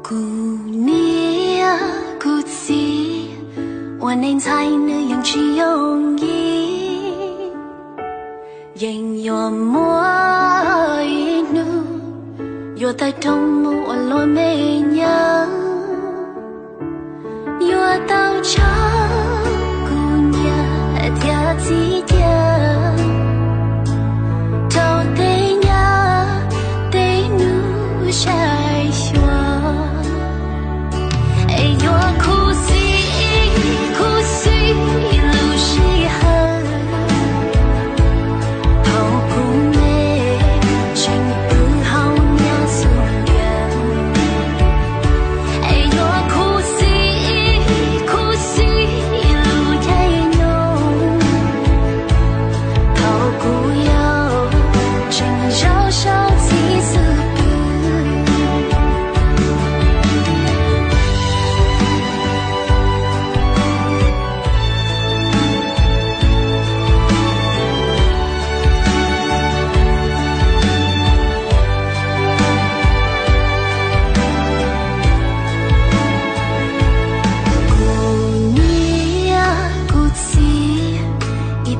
姑娘故事，我能才能用去容易，仍有莫一怒，有带动目我落美娘，有到场姑娘跳几天。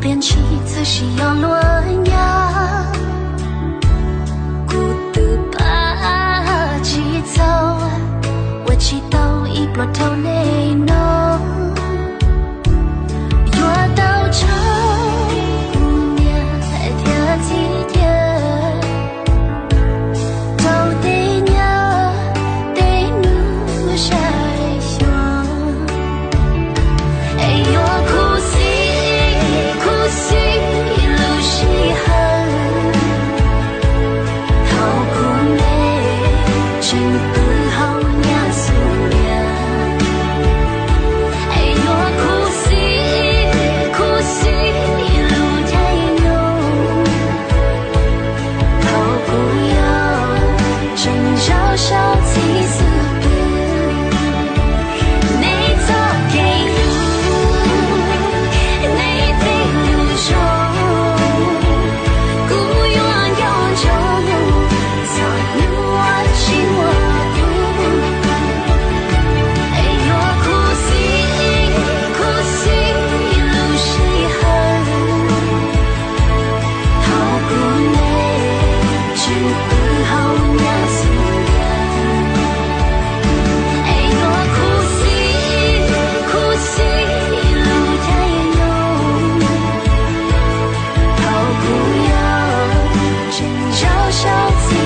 变起自喜要乱呀，孤独把起走，我祈祷一波头泪浓，若到场姑娘跳几天，到底呀得努下胸，哎呦哭死。 小气死不，你早给路，你得路上，孤鸳鸯酒，早你我情我独。哎呦，苦死路是恨，好姑娘，只不好娘死。 小气。